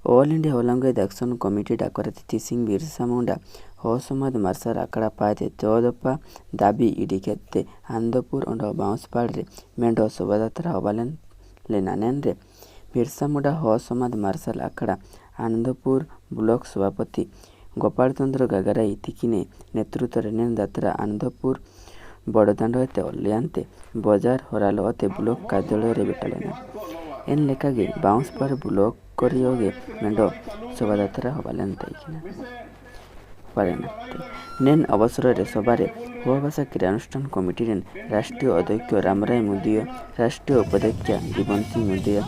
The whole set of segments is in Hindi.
ऑल इंडिया ओलंगेद एक्शन कमिटी डाकर सिंह बिरसा मुंडा होसमद मार्शल आकड़ा पाते चौदपा दाबी इडी खेते आंदपुर और बाउंसपाड़ मेढ शोभायात्रा हवालेन लेनानेन रे बिरसा मुंडा होसमद मार्शल आकड़ा आनंदपुर ब्लॉक सभापति गोपाल चंद्र गागराई तिकिने नेतृत्व रेन यात्रा आनंदपुर बड़दाण्ड हते अलियांते बजार हराल हते ब्लॉक कार्यालय बेटालेना एन लेखागे बाउंसपाड़ ब्लॉक करियोगे मेढ शोभायात्रा हवालेन नेन अवसर सभारे हुआ भाषा क्रियानुष्ठान कमिटी राष्ट्रीय अध्यक्ष रामराय मुदिया राष्ट्रीय उपाध्यक्ष जीवन सिंह मुदिया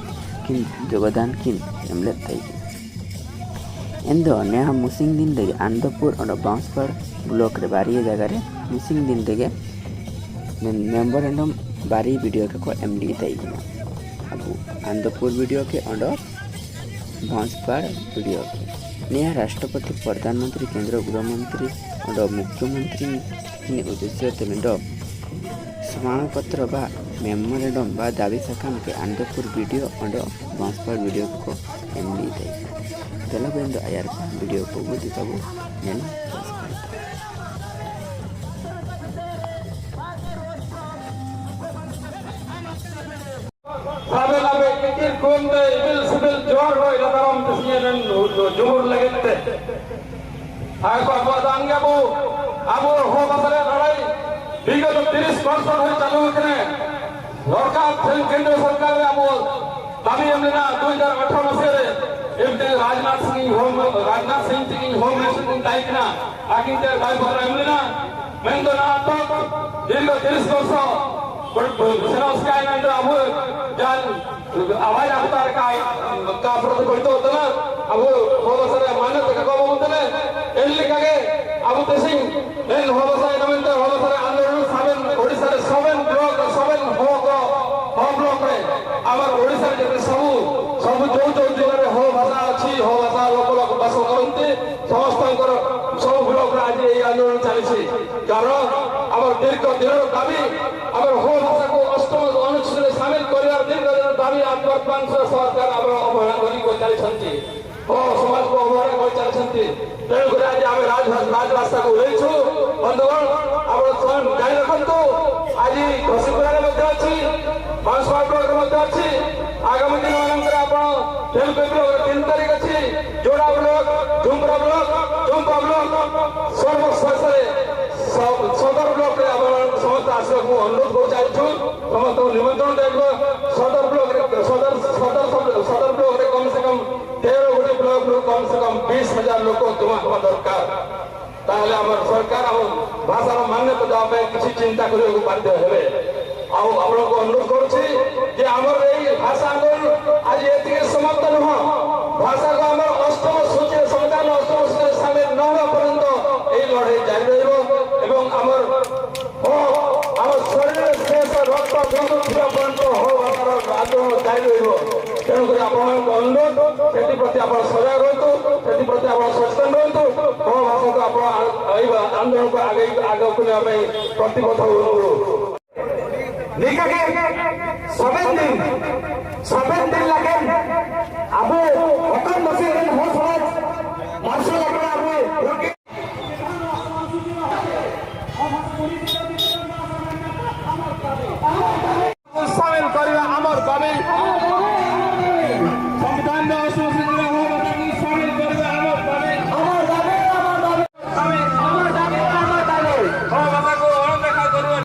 किन योगदान किन एमले एंदो नेहा मुसिंग दिन लगे आनंदपुर और बाउंसपाड़ ब्लॉक रे बारी जगह मुसिंग दिन लगे मेमोरेंडम बारी वीडियो को एमडी अब आनंदपुर वीडियो के और बाउंसपाड़ वीडियो के नेहा राष्ट्रपति प्रधानमंत्री केंद्र गृहमंत्री और मुख्यमंत्री उद्देश्य मेढ प्रमाणपत्र बा मेमोरेंडम बा दाबी सकाम के आनंदपुर वीडियो और बाउंसपाड़ वीडियो को एमडी तेलबेंदो आयार वीडियो को बुद्धि तबु नेन जुमुर लगते विगत 30 वर्ष चालू सरकार केंद्र सरकार दाबी एमना 2018 मसीह राजनाथ सिंह होम मिनिस्टर दायित्व आगे दायित्व एमना मेन दीर्घ 30 वर्ष अब आवाज अवतार का प्रतिफलित होता अब होगा मान्यता का होते एलिकागे अब सिंह एन होगा होगा आंदोलन साबेन ओडिसा रे सबेन ब्लॉक सबेन हो ब्लॉक रे आमर ओडिसा रे सब सब जो जिले रे हो भाषा अछि हो भाषा लोक बास करते समस्त सब ब्लॉक रे आज ये आंदोलन चली कारण आमर दीर्घ दिन दाबी आमर हो भाषा को अष्टम अनुच्छेद में शामिल करियार दीर्घ दिन दाबी वर्तमान सरकार आमर अवहेलना करी चली समाज को अवहेलना कर चलती तेणुक आज आम राजरास्ता को ओह्लैछु बंधुगण आप जान रखु आज घसीपुरा अच्छी बांसपाड़ ब्लॉक अच्छी आगामी दिन मानक 3 तारीख अच्छी जोड़ा ब्लॉक झुंपरा ब्लॉक सर्वशेष सदर ब्लॉक समस्त आसवा को अनुरोध कर चाहूँ समस्त निमंत्रण देख सदर ब्लॉक रे कम से कम 13 गोटे ब्लॉक कम से कम 20,000 लोक जमा हवा दरकार ताहले हमर सरकार हम भाषार मान्यता देवा किसी चिंता करने को बाध्य हेबे आपको अनुरोध करुच्ची आमर ये भाषा आंदोलन आज ये समाप्त नुह भाषा को आम अष्टम सूची संविधान अष्टम सूची सामिल न होगा पर्यंत ये लड़ाई जारी रम शरीर शेष रक्त बंधु पर्यंत हो भाषार आंदोलन जारी तेणुक अनुरोध से प्रति आप सजग रुँ से प्रति आप सचेतन रुँ हो भाषा को आप आंदोलन को आगे आगे प्रतिबद्ध हूँ 7 दिन लगे